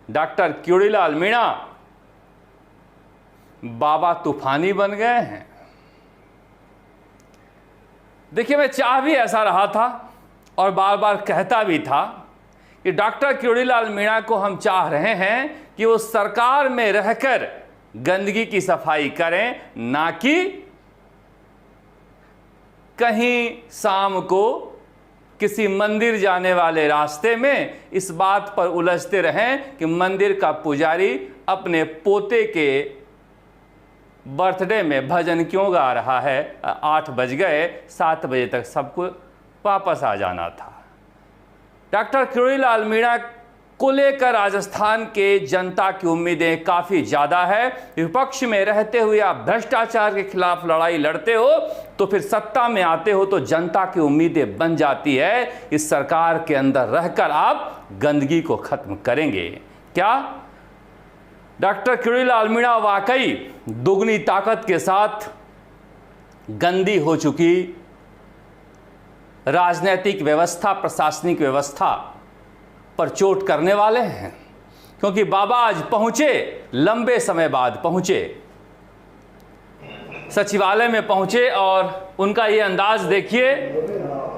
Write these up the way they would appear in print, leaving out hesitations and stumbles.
Doctor क्यूड़ीलाल Meena बाबा तूफानी बन गए हैं। देखिए, मैं चाह भी ऐसा रहा था और बार बार कहता भी था कि डॉक्टर क्यूड़ीलाल मीणा को हम चाह रहे हैं कि वो सरकार में रहकर गंदगी की सफाई करें, ना कि कहीं शाम को किसी मंदिर जाने वाले रास्ते में इस बात पर उलझते रहें कि मंदिर का पुजारी अपने पोते के बर्थडे में भजन क्यों गा रहा है, 8 बज गए, 7 बजे तक सबको वापस आ जाना था। डॉक्टर क्यूड़ीलाल मीणा को लेकर राजस्थान के जनता की उम्मीदें काफ़ी ज़्यादा है। विपक्ष में रहते हुए आप भ्रष्टाचार के खिलाफ लड़ाई लड़ते हो तो फिर सत्ता में आते हो तो जनता की उम्मीदें बन जाती है इस सरकार के अंदर रहकर आप गंदगी को खत्म करेंगे। क्या डॉक्टर क्यूड़ीलाल मीणा वाकई दुगनी ताकत के साथ गंदी हो चुकी राजनीतिक व्यवस्था, प्रशासनिक व्यवस्था पर चोट करने वाले हैं? क्योंकि बाबा आज पहुंचे, लंबे समय बाद पहुंचे, सचिवालय में पहुंचे और उनका ये अंदाज देखिए,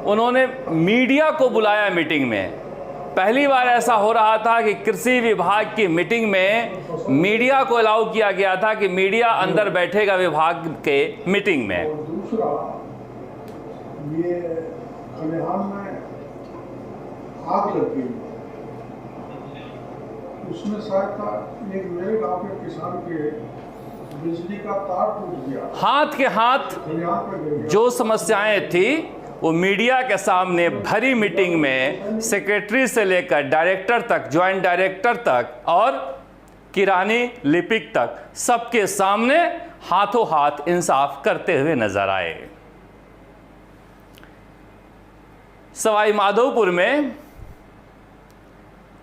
उन्होंने मीडिया को बुलाया मीटिंग में। पहली बार ऐसा हो रहा था कि कृषि विभाग की मीटिंग में मीडिया को अलाउ किया गया था कि मीडिया अंदर बैठेगा विभाग के मीटिंग में। दूसरा, ये खलिहान में आग लग गई, उसमें शायद एक मेरे गांव के किसान के बिजली का तार टूट गया, हाथ के हाथ जो समस्याएं थी वो मीडिया के सामने भरी मीटिंग में सेक्रेटरी से लेकर डायरेक्टर तक, ज्वाइंट डायरेक्टर तक और किरानी लिपिक तक सबके सामने हाथों हाथ इंसाफ करते हुए नजर आए। सवाई माधोपुर में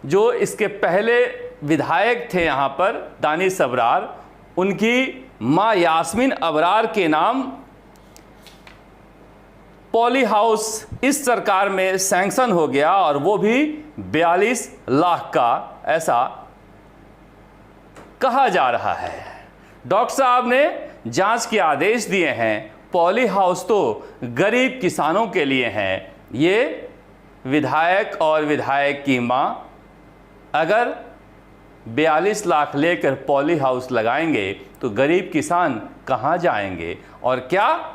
जो इसके पहले विधायक थे यहां पर दानिश अबरार, उनकी मां यास्मीन अबरार के नाम पॉली हाउस इस सरकार में सैंक्शन हो गया और वो भी 42 लाख का, ऐसा कहा जा रहा है। डॉक्टर साहब ने जांच के आदेश दिए हैं। पॉली हाउस तो गरीब किसानों के लिए हैं। ये विधायक और विधायक की मां अगर 42 लाख लेकर पॉली हाउस लगाएंगे तो गरीब किसान कहां जाएंगे? और क्या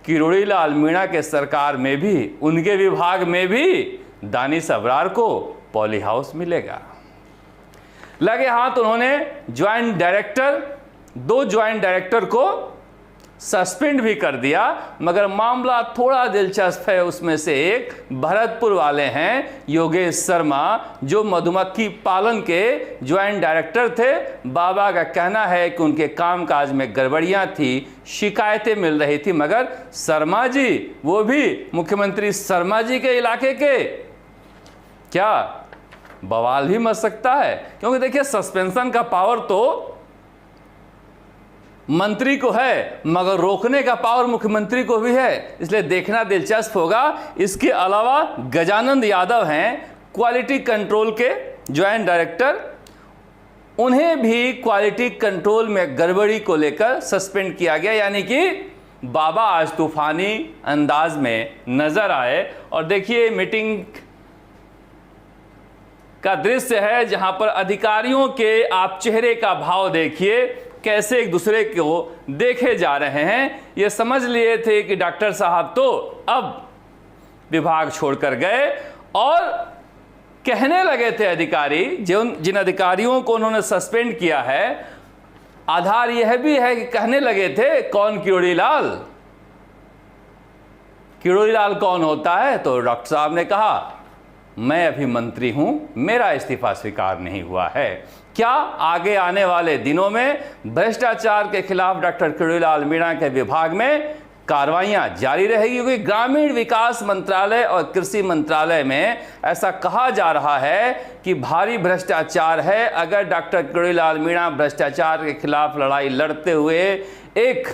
क्यूड़ीलाल मीणा के सरकार में भी, उनके विभाग में भी दानिश अबरार को पॉली हाउस मिलेगा? लगे हाथ उन्होंने दो ज्वाइंट डायरेक्टर को सस्पेंड भी कर दिया, मगर मामला थोड़ा दिलचस्प है। उसमें से एक भरतपुर वाले हैं योगेश शर्मा, जो मधुमक्खी पालन के ज्वाइंट डायरेक्टर थे। बाबा का कहना है कि उनके कामकाज में गड़बड़ियां थी, शिकायतें मिल रही थी, मगर शर्मा जी, वो भी मुख्यमंत्री शर्मा जी के इलाके के, क्या बवाल भी मच सकता है? क्योंकि देखिए, सस्पेंशन का पावर तो मंत्री को है, मगर रोकने का पावर मुख्यमंत्री को भी है, इसलिए देखना दिलचस्प होगा। इसके अलावा गजानंद यादव हैं क्वालिटी कंट्रोल के ज्वाइंट डायरेक्टर, उन्हें भी क्वालिटी कंट्रोल में गड़बड़ी को लेकर सस्पेंड किया गया। यानी कि बाबा आज तूफानी अंदाज में नजर आए। और देखिए, मीटिंग का दृश्य है जहां पर अधिकारियों के आप चेहरे का भाव देखिए, कैसे एक दूसरे को देखे जा रहे हैं। ये समझ लिए थे कि डॉक्टर साहब तो अब विभाग छोड़कर गए, और कहने लगे थे अधिकारी, जिन अधिकारियों को उन्होंने सस्पेंड किया है, आधार यह भी है कि कहने लगे थे कौन क्यूड़ीलाल कौन होता है? तो डॉक्टर साहब ने कहा मैं अभी मंत्री हूं, मेरा इस्तीफा स्वीकार नहीं हुआ है। क्या आगे आने वाले दिनों में भ्रष्टाचार के खिलाफ डॉक्टर क्यूड़ीलाल मीणा के विभाग में कार्रवाइयां जारी रहेगी? क्योंकि ग्रामीण विकास मंत्रालय और कृषि मंत्रालय में ऐसा कहा जा रहा है कि भारी भ्रष्टाचार है। अगर डॉक्टर क्यूड़ीलाल मीणा भ्रष्टाचार के खिलाफ लड़ाई लड़ते हुए एक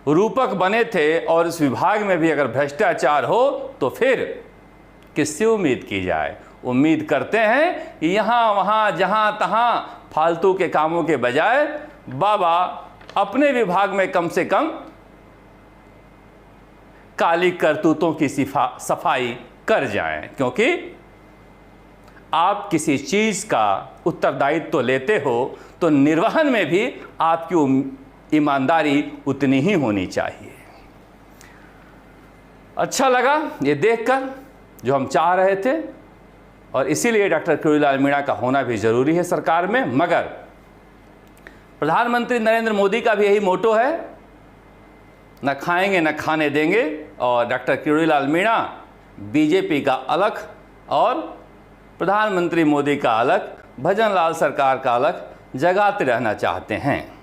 रूपक बने थे और इस विभाग में भी अगर भ्रष्टाचार हो तो फिर किससे उम्मीद की जाए? उम्मीद करते हैं कि यहाँ वहाँ जहाँ तहाँ फालतू के कामों के बजाय बाबा अपने विभाग में कम से कम काली करतूतों की सफाई कर जाएं, क्योंकि आप किसी चीज़ का उत्तरदायित्व तो लेते हो तो निर्वहन में भी आपकी ईमानदारी उतनी ही होनी चाहिए। अच्छा लगा ये देखकर जो हम चाह रहे थे, और इसीलिए डॉक्टर किरोड़ीलाल मीणा का होना भी ज़रूरी है सरकार में। मगर प्रधानमंत्री नरेंद्र मोदी का भी यही मोटो है, न खाएंगे न खाने देंगे, और डॉक्टर किरोड़ीलाल मीणा बीजेपी का अलग और प्रधानमंत्री मोदी का अलग, भजन लाल सरकार का अलग जगाते रहना चाहते हैं।